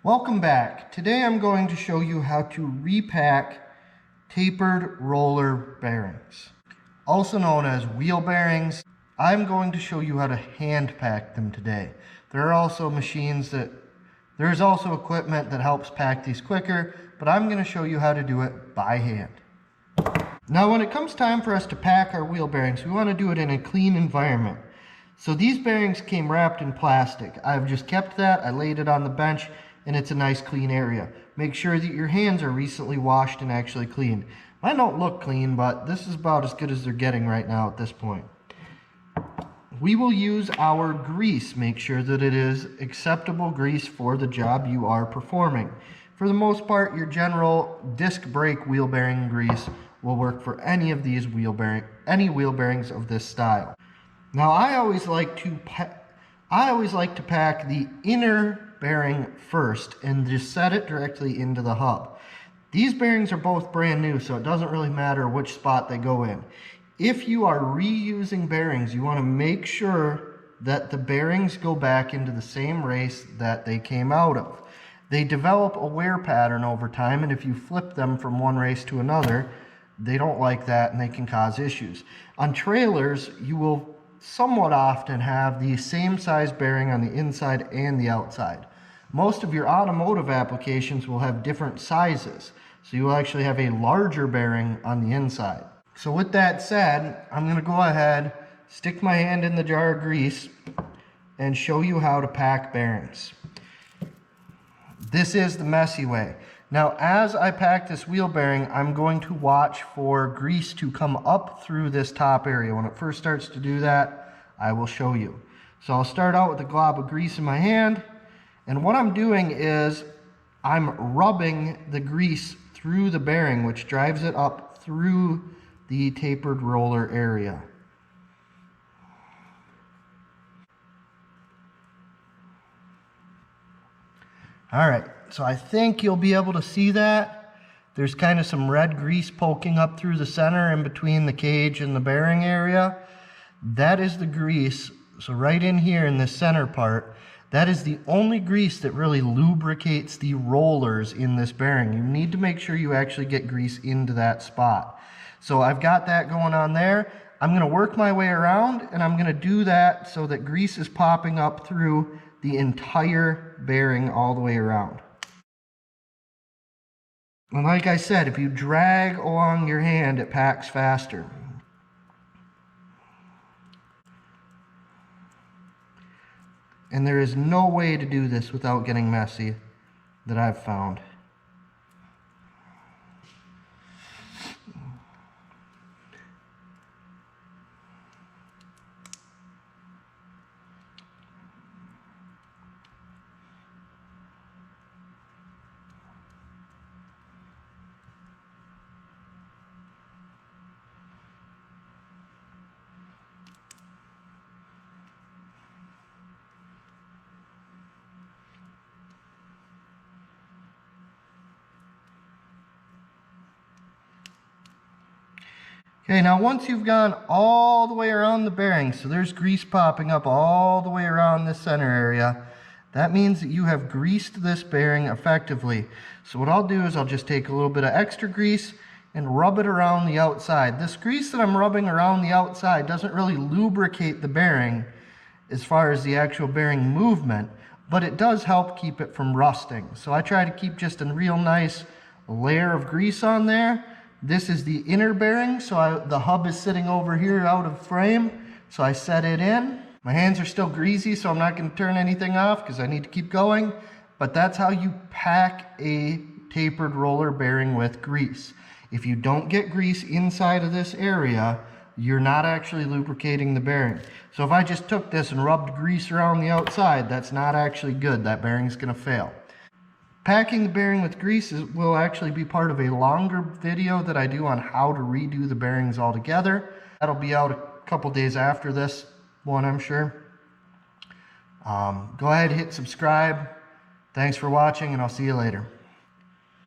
Welcome back. Today I'm going to show you how to repack tapered roller bearings, also known as wheel bearings. I'm going to show you how to hand pack them today. There are also there's also equipment that helps pack these quicker, but I'm going to show you how to do it by hand. Now when it comes time for us to pack our wheel bearings, we want to do it in a clean environment. So these bearings came wrapped in plastic. I've just kept that, I laid it on the bench, and it's a nice clean area. Make sure that your hands are recently washed and actually cleaned. Mine don't look clean, but this is about as good as they're getting right now at this point. We will use our grease. Make sure that it is acceptable grease for the job you are performing. For the most part, your general disc brake wheel bearing grease will work for any of these wheel bearings of this style. Now I always like to pack the inner bearing first and just set it directly into the hub. These bearings are both brand new, so it doesn't really matter which spot they go in. If you are reusing bearings, you want to make sure that the bearings go back into the same race that they came out of. They develop a wear pattern over time, and if you flip them from one race to another, they don't like that and they can cause issues. On trailers, you will somewhat often have the same size bearing on the inside and the outside. Most of your automotive applications will have different sizes, so you will actually have a larger bearing on the inside. So with that said, I'm going to go ahead, stick my hand in the jar of grease, and show you how to pack bearings. This is the messy way. Now, as I pack this wheel bearing, I'm going to watch for grease to come up through this top area. When it first starts to do that, I will show you. So I'll start out with a glob of grease in my hand, and what I'm doing is I'm rubbing the grease through the bearing, which drives it up through the tapered roller area. All right, so I think you'll be able to see that. There's kind of some red grease poking up through the center in between the cage and the bearing area. That is the grease. So right in here in this center part, that is the only grease that really lubricates the rollers in this bearing. You need to make sure you actually get grease into that spot. So I've got that going on there. I'm going to work my way around, and I'm going to do that so that grease is popping up through the entire bearing all the way around. And like I said, if you drag along your hand, it packs faster. And there is no way to do this without getting messy that I've found. Okay, now once you've gone all the way around the bearing, so there's grease popping up all the way around this center area, that means that you have greased this bearing effectively. So what I'll do is I'll just take a little bit of extra grease and rub it around the outside. This grease that I'm rubbing around the outside doesn't really lubricate the bearing as far as the actual bearing movement, but it does help keep it from rusting. So I try to keep just a real nice layer of grease on there. This is the inner bearing, so the hub is sitting over here out of frame, so I set it in. My hands are still greasy, so I'm not going to turn anything off because I need to keep going, but that's how you pack a tapered roller bearing with grease. If you don't get grease inside of this area, you're not actually lubricating the bearing. So if I just took this and rubbed grease around the outside, that's not actually good. That bearing's going to fail. Packing the bearing with grease will actually be part of a longer video that I do on how to redo the bearings altogether. That'll be out a couple days after this one, I'm sure. Go ahead, hit subscribe. Thanks for watching, and I'll see you later.